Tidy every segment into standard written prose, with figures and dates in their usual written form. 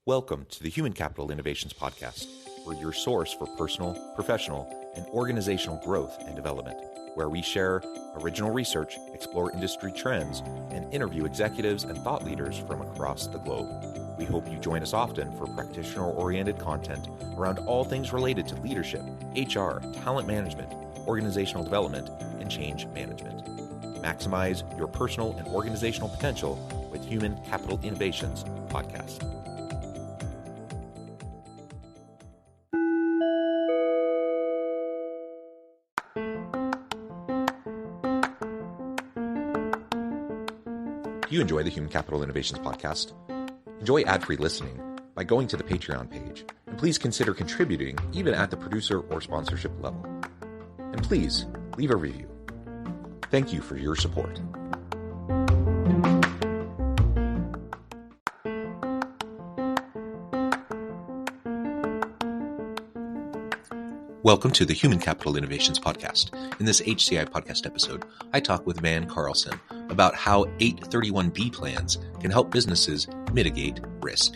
Welcome to the Human Capital Innovations Podcast. We're your source for personal, professional, and organizational growth and development, where we share original research, explore industry trends, and interview executives and thought leaders from across the globe. We hope you join us often for practitioner-oriented content around all things related to leadership, HR, talent management, organizational development, and change management. Maximize your personal and organizational potential with Human Capital Innovations Podcast. Do you enjoy the Human Capital Innovations Podcast? Enjoy ad-free listening by going to the Patreon page, and please consider contributing even at the producer or sponsorship level. And please leave a review. Thank you for your support. Welcome to the Human Capital Innovations Podcast. In this HCI Podcast episode, I talk with Van Carlson about how 831B plans can help businesses mitigate risk.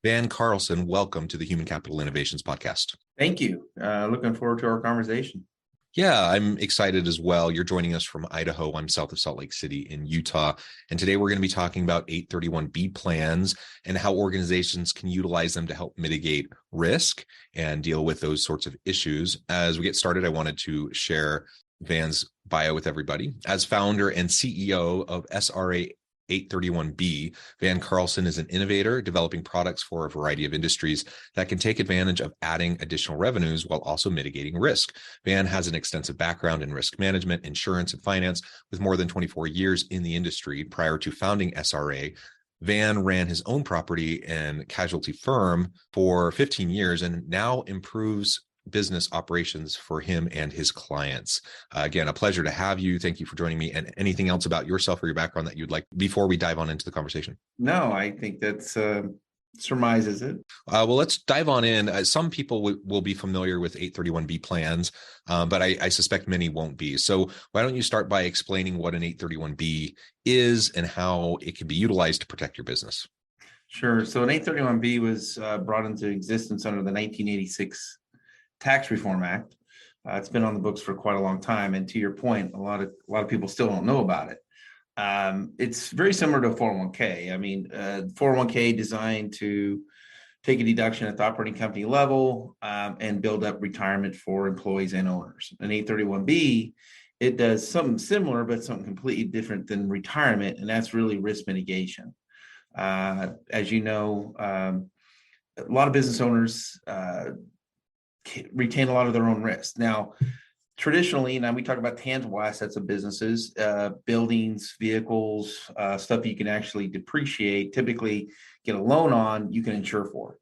Van Carlson, welcome to the Human Capital Innovations Podcast. Thank you. Looking forward to our conversation. Yeah, I'm excited as well. You're joining us from Idaho. I'm south of Salt Lake City in Utah. And today we're going to be talking about 831B plans and how organizations can utilize them to help mitigate risk and deal with those sorts of issues. As we get started, I wanted to share Van's bio with everybody. As founder and CEO of SRA 831B, Van Carlson is an innovator developing products for a variety of industries that can take advantage of adding additional revenues while also mitigating risk. Van has an extensive background in risk management, insurance, and finance with more than 24 years in the industry. Prior to founding SRA, Van ran his own property and casualty firm for 15 years and now improves business operations for him and his clients. Again, a pleasure to have you. Thank you for joining me. And anything else about yourself or your background that you'd like before we dive on into the conversation? No, I think that's surmises it. Well, let's dive on in. Some people will be familiar with 831B plans, but I suspect many won't be. So why don't you start by explaining what an 831B is and how it can be utilized to protect your business? Sure. So an 831B was brought into existence under the 1986 Tax Reform Act. It's been on the books for quite a long time, and to your point, a lot of people still don't know about it. It's very similar to a 401k. I mean, 401k designed to take a deduction at the operating company level and build up retirement for employees and owners. An 831B, it does something similar, but something completely different than retirement, and that's really risk mitigation. As you know, a lot of business owners retain a lot of their own risk. Now, traditionally, now we talk about tangible assets of businesses, buildings, vehicles, stuff you can actually depreciate, typically get a loan on, you can insure for.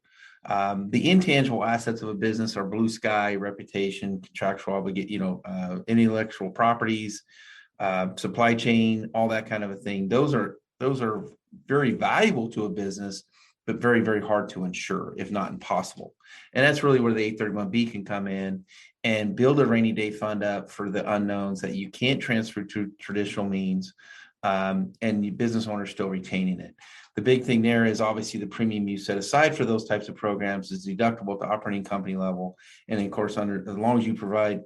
The intangible assets of a business are blue sky, reputation, contractual obligation, intellectual properties, supply chain, all that kind of a thing. Those are very valuable to a business, but very, very hard to insure, if not impossible. And that's really where the 831B can come in and build a rainy day fund up for the unknowns that you can't transfer to traditional means, and the business owner still retaining it. The big thing there is obviously the premium you set aside for those types of programs is deductible at the operating company level. And of course, as long as you provide,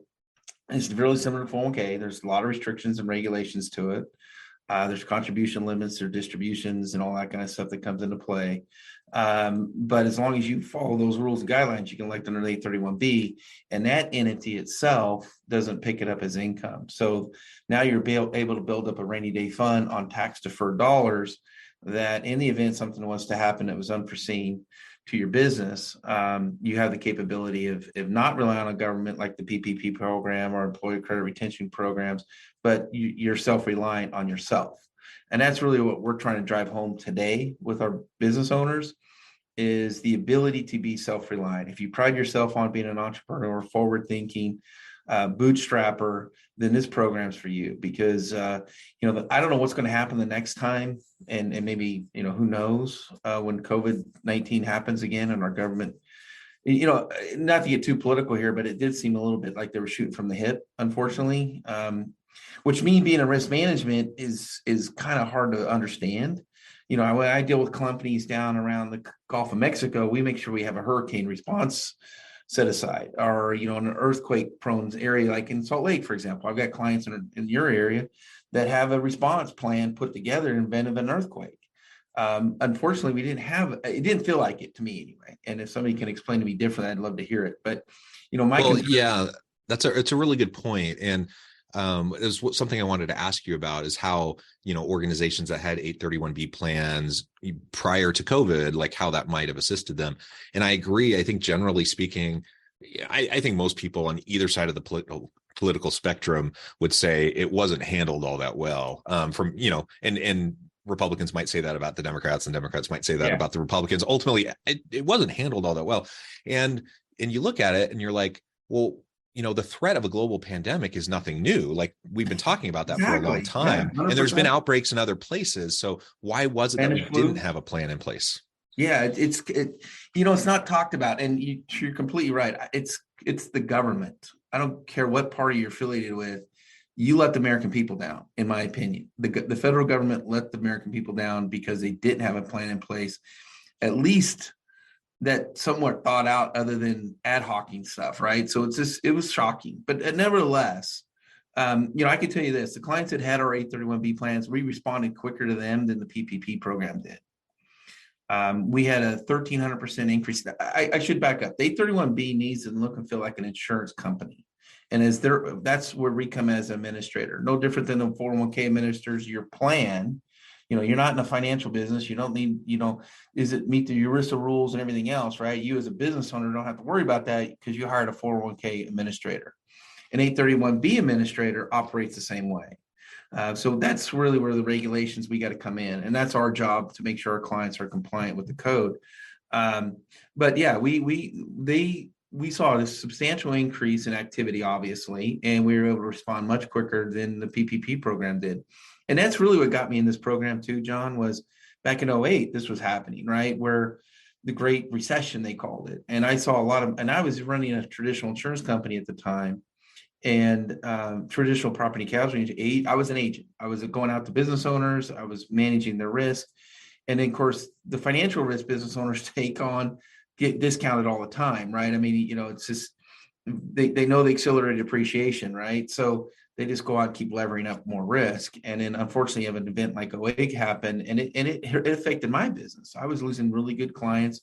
it's really similar to 401k, there's a lot of restrictions and regulations to it. There's contribution limits or distributions and all that kind of stuff that comes into play. But as long as you follow those rules and guidelines, you can elect under the 831B, and that entity itself doesn't pick it up as income. So now you're able to build up a rainy day fund on tax deferred dollars that in the event something was to happen that was unforeseen to your business, you have the capability of not relying on a government like the PPP program or employee credit retention programs, but you're self-reliant on yourself. And that's really what we're trying to drive home today with our business owners is the ability to be self-reliant. If you pride yourself on being an entrepreneur, forward-thinking, bootstrapper, then this program's for you, because I don't know what's going to happen the next time, and maybe who knows when COVID-19 happens again and our government. Not to get too political here, but it did seem a little bit like they were shooting from the hip, unfortunately. Which means being a risk management is kind of hard to understand. When I deal with companies down around the Gulf of Mexico, we make sure we have a hurricane response set aside, or in an earthquake prone area like in Salt Lake, for example. I've got clients in your area that have a response plan put together in the event of an earthquake. Unfortunately, it didn't feel like it to me anyway. And if somebody can explain to me different, I'd love to hear it. But it's a really good point. And is something I wanted to ask you about is how, organizations that had 831B plans prior to COVID, like how that might have assisted them. And I agree. I think generally speaking, I think most people on either side of the political spectrum would say it wasn't handled all that well. And Republicans might say that about the Democrats, and Democrats might say that about the Republicans. Ultimately, it wasn't handled all that well. And you look at it and you're like, well, the threat of a global pandemic is nothing new. Like we've been talking about that for a long time, and there's been outbreaks in other places. So why was it that we didn't have a plan in place? Yeah, it's not talked about, and you're completely right. It's the government. I don't care what party you're affiliated with. You let the American people down, in my opinion. The federal government let the American people down because they didn't have a plan in place, at least that somewhat thought out, other than ad hocing stuff, right? So it was shocking. But nevertheless, I can tell you this: the clients that had our 831B plans, we responded quicker to them than the PPP program did. We had a 1,300% increase. I should back up. The 831B needs to look and feel like an insurance company. And that's where we come as administrator. No different than the 401k administers your plan. You're not in a financial business. You don't need, is it meet the ERISA rules and everything else, right? You as a business owner don't have to worry about that because you hired a 401k administrator. An 831B administrator operates the same way. So that's really where the regulations we got to come in. And that's our job, to make sure our clients are compliant with the code. But yeah, we saw a substantial increase in activity, obviously, and we were able to respond much quicker than the PPP program did. And that's really what got me in this program too, John, was back in 2008, this was happening, right? Where the Great Recession, they called it. And I saw and I was running a traditional insurance company at the time, and traditional property casualty. I was an agent. I was going out to business owners. I was managing their risk. And then, of course, the financial risk business owners get discounted all the time, right? I mean, it's just, they know the accelerated depreciation, right? So they just go out and keep levering up more risk. And then unfortunately, you have an event like 08 happen, and it affected my business. I was losing really good clients.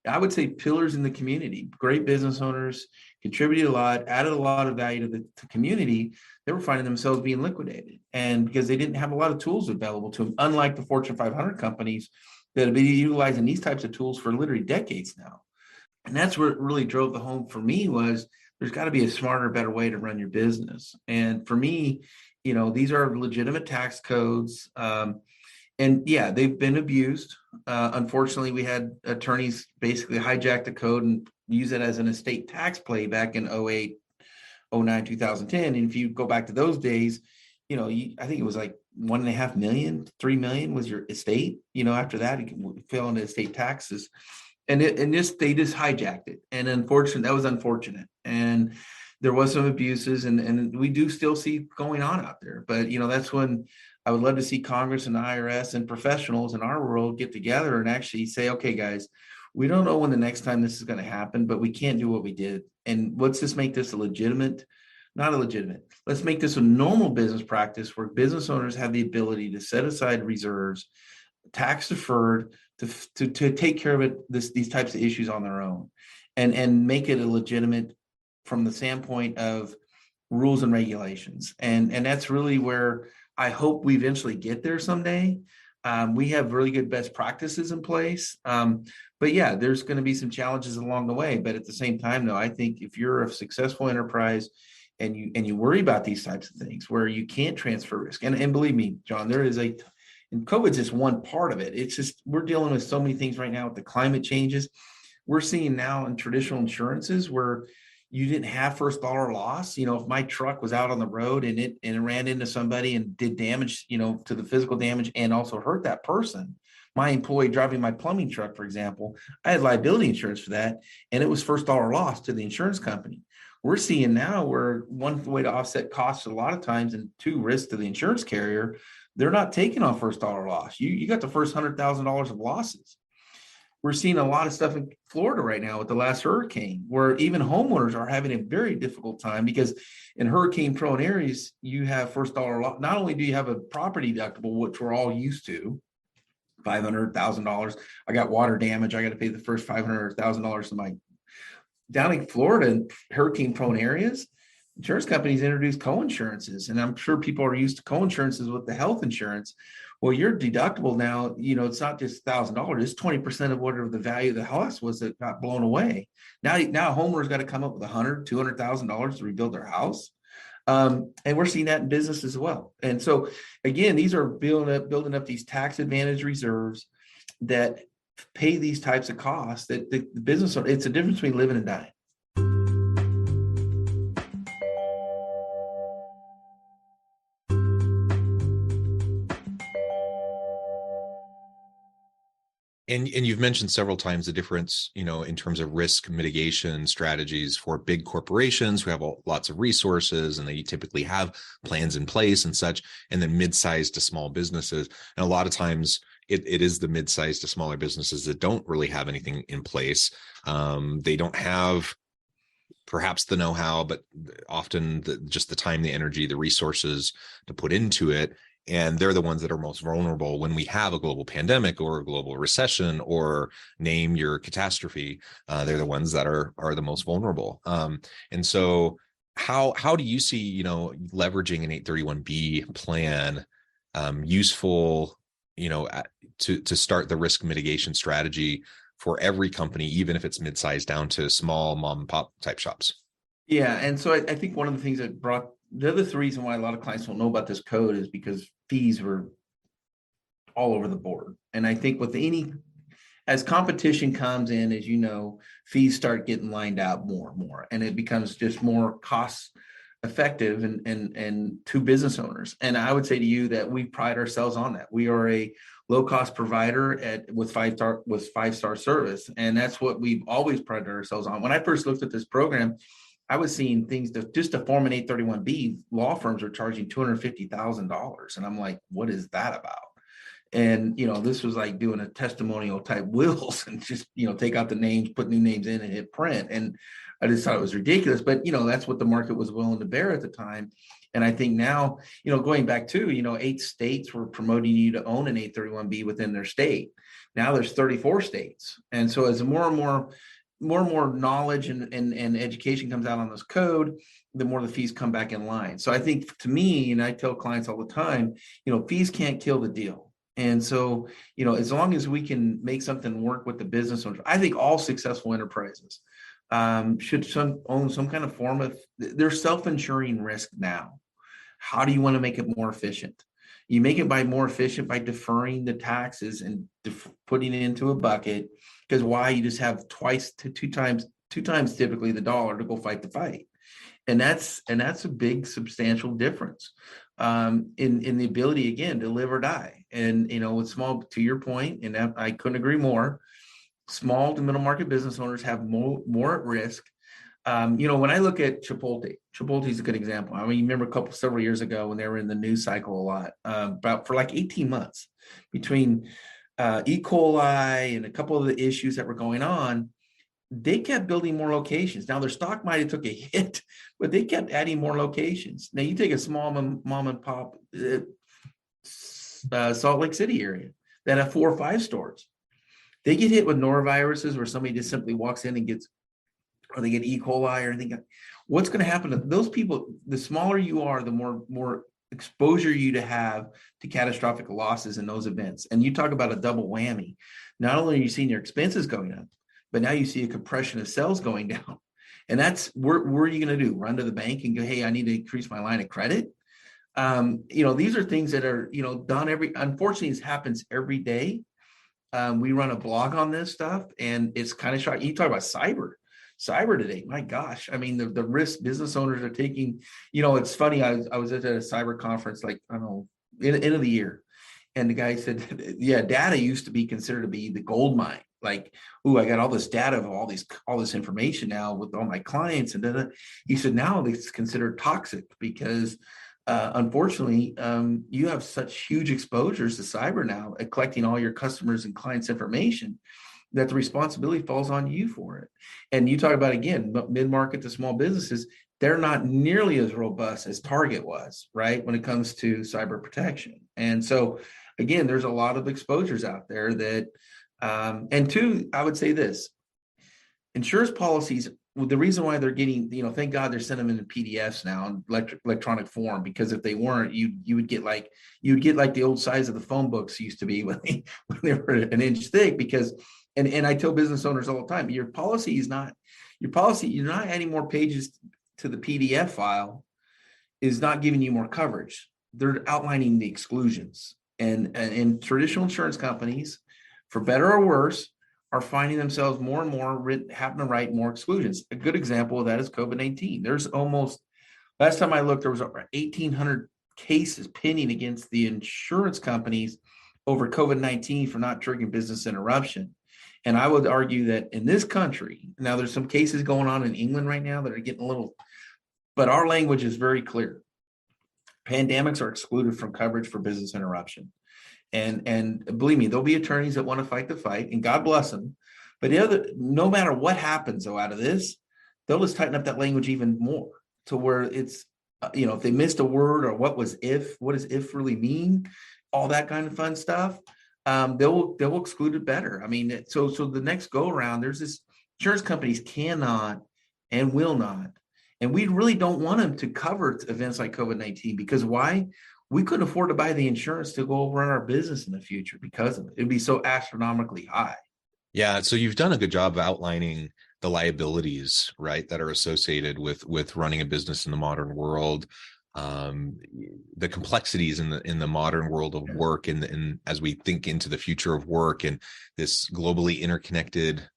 I would say pillars in the community, great business owners, contributed a lot, added a lot of value to the community. They were finding themselves being liquidated, and because they didn't have a lot of tools available to them, unlike the Fortune 500 companies that have been utilizing these types of tools for literally decades now. And that's what really drove the home for me, was there's got to be a smarter, better way to run your business. And for me, these are legitimate tax codes. And yeah, they've been abused. Unfortunately, we had attorneys basically hijack the code and use it as an estate tax play back in 08, 09, 2010. And if you go back to those days, I think it was like 1.5 million, 3 million was your estate. After that, it fell into estate taxes. And they just hijacked it. And that was unfortunate. And there was some abuses, and we do still see going on out there. But, that's when I would love to see Congress and the IRS and professionals in our world get together and actually say, okay, guys, we don't know when the next time this is going to happen, but we can't do what we did. And let's just make this let's make this a normal business practice where business owners have the ability to set aside reserves, tax deferred, to take care of these types of issues on their own, and make it a legitimate from the standpoint of rules and regulations. And that's really where I hope we eventually get there someday. We have really good best practices in place. But yeah, there's going to be some challenges along the way. But at the same time, though, I think if you're a successful enterprise and you worry about these types of things where you can't transfer risk, and believe me, John, and COVID's just one part of it. It's just, we're dealing with so many things right now with the climate changes. We're seeing now in traditional insurances where, you didn't have first dollar loss. If my truck was out on the road and it ran into somebody and did damage, to the physical damage and also hurt that person, my employee driving my plumbing truck, for example, I had liability insurance for that, and it was first dollar loss to the insurance company. We're seeing now where one way to offset costs a lot of times, and two, risk to the insurance carrier, they're not taking on first dollar loss. You got the first $100,000 of losses. We're seeing a lot of stuff in Florida right now with the last hurricane, where even homeowners are having a very difficult time, because in hurricane prone areas, you have first dollar loss. Not only do you have a property deductible, which we're all used to, $500,000. I got water damage. I got to pay the first $500,000 to my. Down in Florida, in hurricane prone areas, insurance companies introduced co-insurances, and I'm sure people are used to co-insurances with the health insurance. Well, your deductible now, it's not just $1,000; it's 20% of whatever the value of the house was that got blown away. Now a homeowner's got to come up with $200,000 to rebuild their house, and we're seeing that in business as well. And so, again, these are building up these tax advantage reserves that pay these types of costs. That the business, it's a difference between living and dying. And you've mentioned several times the difference, in terms of risk mitigation strategies for big corporations who have lots of resources and they typically have plans in place and such, and then mid-sized to small businesses. And a lot of times it is the mid-sized to smaller businesses that don't really have anything in place. They don't have perhaps the know-how, but often just the time, the energy, the resources to put into it. And they're the ones that are most vulnerable when we have a global pandemic or a global recession, or name your catastrophe. They're the ones that are the most vulnerable. And so how do you see, leveraging an 831B plan useful, to start the risk mitigation strategy for every company, even if it's mid-sized down to small mom and pop type shops? Yeah. And so I think one of the things that brought the other reason why a lot of clients don't know about this code is because fees were all over the board. And I think as competition comes in, as you know, fees start getting lined out more and more, and it becomes just more cost effective and to business owners. And I would say to you that we pride ourselves on that. We are a low cost provider with five-star service. And that's what we've always prided ourselves on. When I first looked at this program, I was seeing things just to form an 831B, law firms are charging $250,000. And I'm like, what is that about? And, this was like doing a testimonial type wills and just, take out the names, put new names in and hit print. And I just thought it was ridiculous, but, that's what the market was willing to bear at the time. And I think now, going back to, 8 states were promoting you to own an 831B within their state. Now there's 34 states. And so as more and more knowledge and education comes out on this code, the more the fees come back in line. So I think, to me, and I tell clients all the time, fees can't kill the deal. And so, as long as we can make something work with the business owners, I think all successful enterprises should own some kind of form of, they're self-insuring risk now. How do you want to make it more efficient? You make it more efficient by deferring the taxes and putting it into a bucket. Because why? You just have two times typically the dollar to go fight the fight. And that's a big substantial difference in the ability, again, to live or die. And, with small, to your point, and I couldn't agree more, small to middle market business owners have more at risk. When I look at Chipotle is a good example. I mean, you remember several years ago when they were in the news cycle a lot, about for like 18 months between E. coli and a couple of the issues that were going on, they kept building more locations. Now their stock might have took a hit, but they kept adding more locations. Now you take a small mom and pop Salt Lake City area that have 4 or 5 stores. They get hit with noroviruses where somebody just simply walks in and or they get E. coli or anything. What's going to happen to those people? The smaller you are, the more exposure you to have to catastrophic losses in those events. And you talk about a double whammy. Not only are you seeing your expenses going up, but now you see a compression of sales going down. And that's where are you going to do? Run to the bank and go, hey, I need to increase my line of credit. These are things that are, done unfortunately, this happens every day. We run a blog on this stuff, and it's kind of shocking. You talk about cyber. cyber today. My gosh, I mean, the risk business owners are taking, it's funny. I was at a cyber conference, like, I don't know, end of the year. And the guy said, yeah, data used to be considered to be the gold mine. Like, ooh, I got all this data of all this information now with all my clients. And he said, now it's considered toxic because unfortunately, you have such huge exposures to cyber now at collecting all your customers and clients' information that the responsibility falls on you for it. And you talk about, again, mid-market to small businesses, they're not nearly as robust as Target was, right, when it comes to cyber protection. And so, again, there's a lot of exposures out there that, and two, I would say this, insurance policies, the reason why they're getting, thank God they're sending them in PDFs now in electronic form, because if they weren't, you would get like the old size of the phone books used to be when they were an inch thick. Because, and I tell business owners all the time, you're not adding more pages to the PDF file is not giving you more coverage. They're outlining the exclusions, and traditional insurance companies, for better or worse, are finding themselves more and more having to write more exclusions. A good example of that is COVID-19. There's last time I looked, there was over 1,800 cases pending against the insurance companies over COVID-19 for not triggering business interruption. And I would argue that in this country, now there's some cases going on in England right now that are getting a little, but our language is very clear. Pandemics are excluded from coverage for business interruption. And believe me, there'll be attorneys that want to fight the fight, and God bless them. But no matter what happens though out of this, they'll just tighten up that language even more to where it's, if they missed a word or what does if really mean, all that kind of fun stuff, they'll exclude it better. I mean, so the next go around, there's this, insurance companies cannot and will not, and we really don't want them to cover events like COVID-19, because why? We couldn't afford to buy the insurance to go run our business in the future because of it. It'd be so astronomically high. Yeah. So you've done a good job of outlining the liabilities, right, that are associated with running a business in the modern world, the complexities in the modern world of work, and as we think into the future of work and this globally interconnected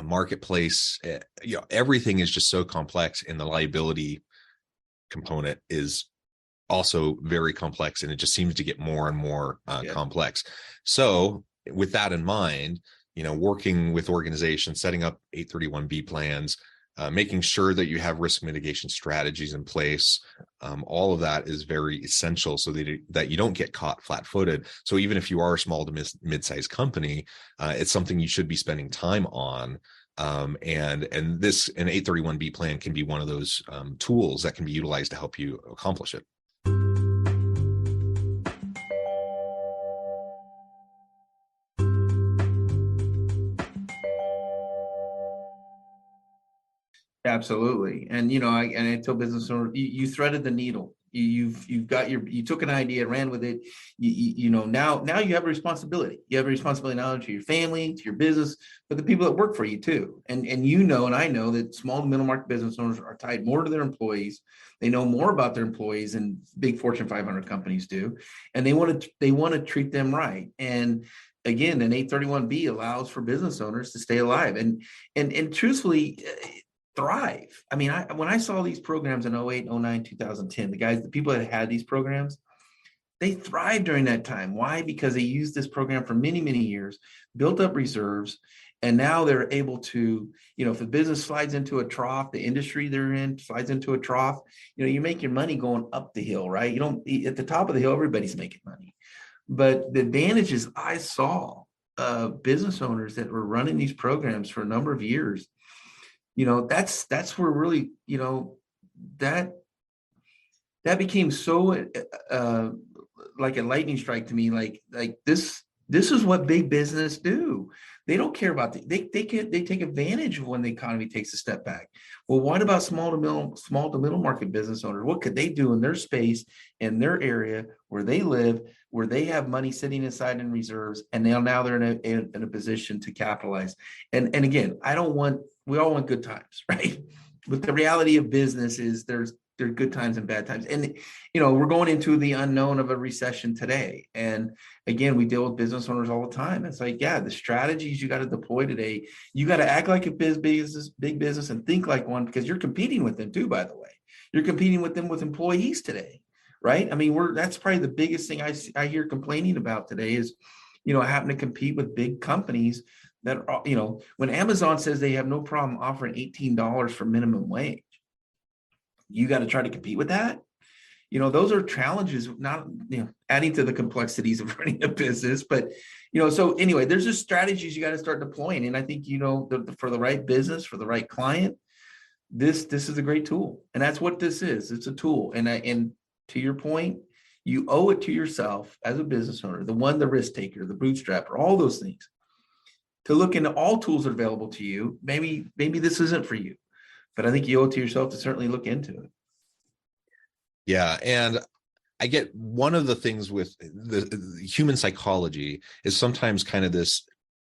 marketplace, everything is just so complex, and the liability component is also very complex, and it just seems to get more and more complex. So with that in mind, working with organizations, setting up 831B plans, making sure that you have risk mitigation strategies in place, all of that is very essential so that you don't get caught flat-footed. So even if you are a small to mid-sized company, it's something you should be spending time on. And an 831B plan can be one of those tools that can be utilized to help you accomplish it. Absolutely. And, I tell business owners, you threaded the needle. You took an idea, ran with it. Now you have a responsibility. You have a responsibility not only to your family, to your business, but the people that work for you too. And I know that small to middle market business owners are tied more to their employees. They know more about their employees than big Fortune 500 companies do, and they want to treat them right. And again, an 831B allows for business owners to stay alive and truthfully thrive. I mean, when I saw these programs in 08, 09, 2010, the people that had these programs, they thrived during that time. Why? Because they used this program for many, many years, built up reserves, and now they're able to, if the business slides into a trough, the industry they're in slides into a trough, you make your money going up the hill, right? You don't, at the top of the hill, everybody's making money. But the advantages I saw business owners that were running these programs for a number of years, that's where really, that became so like a lightning strike to me. Like this is what big business do. They don't care about they take advantage of when the economy takes a step back. Well, what about small to middle market business owners? What could they do in their space, in their area where they live, where they have money sitting inside in reserves, and now they're in a position to capitalize? And again, we all want good times, right? But the reality of business is there's there's good times and bad times. And, we're going into the unknown of a recession today. And again, we deal with business owners all the time. It's like, yeah, the strategies you got to deploy today, you got to act like a big business and think like one, because you're competing with them too, by the way. You're competing with them with employees today, right? I mean, that's probably the biggest thing I hear complaining about today is, having to compete with big companies that, when Amazon says they have no problem offering $18 for minimum wage, you got to try to compete with that. Those are challenges, not, adding to the complexities of running a business, but, so anyway, there's just strategies you got to start deploying. And I think, for the right business, for the right client, this is a great tool. And that's what this is. It's a tool. And to your point, you owe it to yourself as a business owner, the risk taker, the bootstrapper, all those things, to look into all tools that are available to you. Maybe this isn't for you, but I think you owe it to yourself to certainly look into it. Yeah. And I get one of the things with the human psychology is sometimes kind of this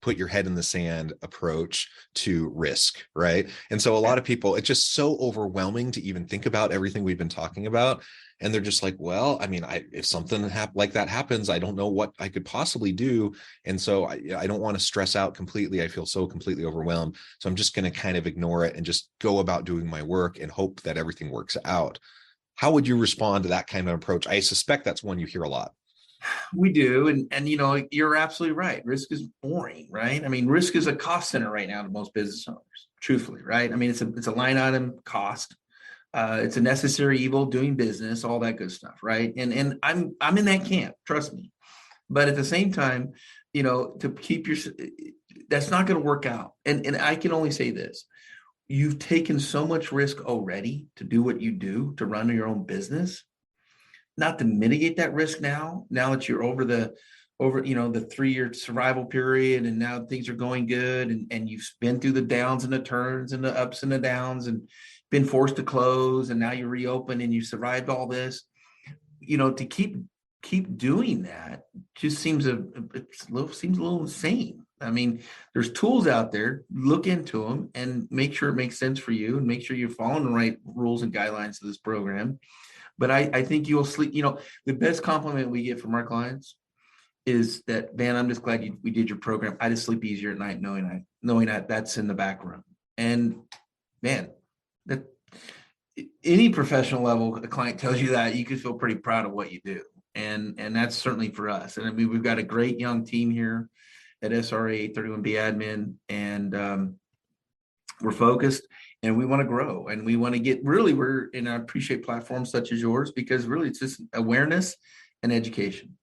put your head in the sand approach to risk, right? And so a lot of people, it's just so overwhelming to even think about everything we've been talking about. And they're just like, well, I mean, if something like that happens, I don't know what I could possibly do. And so I don't want to stress out completely. I feel so completely overwhelmed. So I'm just going to kind of ignore it and just go about doing my work and hope that everything works out. How would you respond to that kind of approach? I suspect that's one you hear a lot. We do. And you're absolutely right. Risk is boring, right? I mean, risk is a cost center right now to most business owners, truthfully, right? I mean, it's a line item cost. It's a necessary evil doing business, all that good stuff, right? And I'm in that camp, trust me. But at the same time, to keep that's not going to work out. And I can only say this. You've taken so much risk already to do what you do, to run your own business, not to mitigate that risk now that you're over the 3-year survival period, and now things are going good, and you've been through the downs and the turns and the ups and the downs and been forced to close, and now you reopen and you survived all this, to keep doing that just seems a little insane. I mean, there's tools out there, look into them and make sure it makes sense for you, and make sure you're following the right rules and guidelines of this program. But I think you'll sleep, the best compliment we get from our clients is that, man, I'm just glad we did your program. I just sleep easier at night knowing that that's in the back room. And man, that any professional level, a client tells you that, you can feel pretty proud of what you do. And that's certainly for us. And I mean, we've got a great young team here at SRA 31B admin, and we're focused and we want to grow, and we want to get and I appreciate platforms such as yours, because really it's just awareness and education.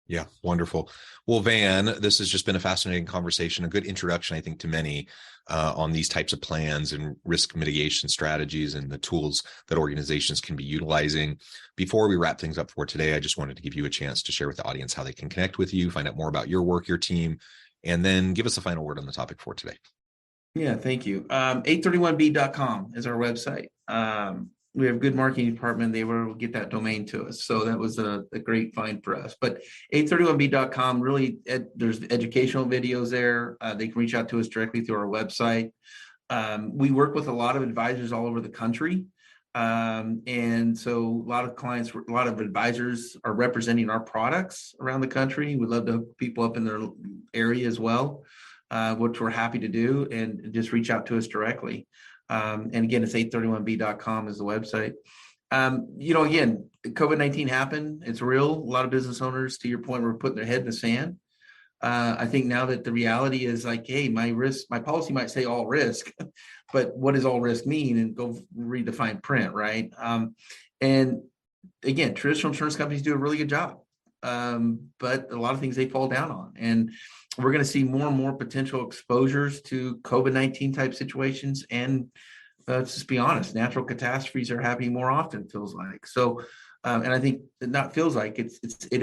Yeah, wonderful. Well, Van, this has just been a fascinating conversation, a good introduction, I think, to many on these types of plans and risk mitigation strategies and the tools that organizations can be utilizing. Before we wrap things up for today, I just wanted to give you a chance to share with the audience how they can connect with you, find out more about your work, your team, and then give us a final word on the topic for today. Yeah, thank you. 831b.com is our website. We have a good marketing department. They were able to get that domain to us. So that was a great find for us. But 831b.com, really, there's educational videos there. They can reach out to us directly through our website. We work with a lot of advisors all over the country. And so a lot of advisors are representing our products around the country. We'd love to have people up in their area as well, which we're happy to do, and just reach out to us directly. And again, it's 831b.com is the website. Again, COVID-19 happened. It's real. A lot of business owners, to your point, were putting their head in the sand. I think now that the reality is like, hey, my policy might say all risk, but what does all risk mean? And go read the fine print, right? And again, traditional insurance companies do a really good job. But a lot of things they fall down on. And we're going to see more and more potential exposures to COVID-19 type situations. And let's just be honest, natural catastrophes are happening more often, it feels like. So, and I think it not feels like it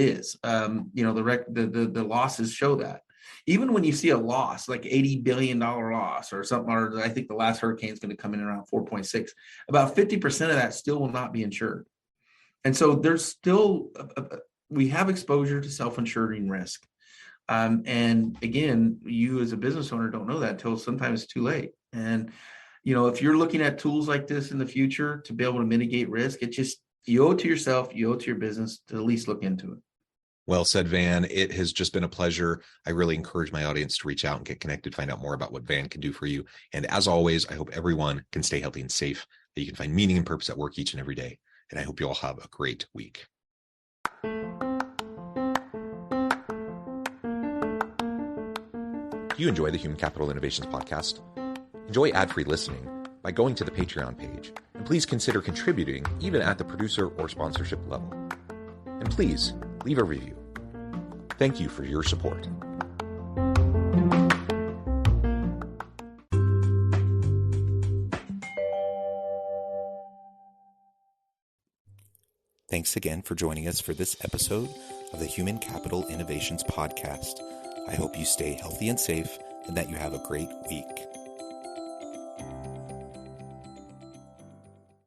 is. The losses show that. Even when you see a loss, like $80 billion loss or something, or I think the last hurricane is going to come in around 4.6, about 50% of that still will not be insured. And so there's still, we have exposure to self-insuring risk. And again, you as a business owner don't know that until sometimes it's too late. And if you're looking at tools like this in the future to be able to mitigate risk, you owe it to yourself, you owe it to your business to at least look into it. Well said, Van. It has just been a pleasure. I really encourage my audience to reach out and get connected, find out more about what Van can do for you. And as always, I hope everyone can stay healthy and safe, that you can find meaning and purpose at work each and every day. And I hope you all have a great week. Do you enjoy the Human Capital Innovations Podcast? Enjoy ad-free listening by going to the Patreon page. And please consider contributing even at the producer or sponsorship level. And please leave a review. Thank you for your support. Thanks again for joining us for this episode of the Human Capital Innovations Podcast. I hope you stay healthy and safe and that you have a great week.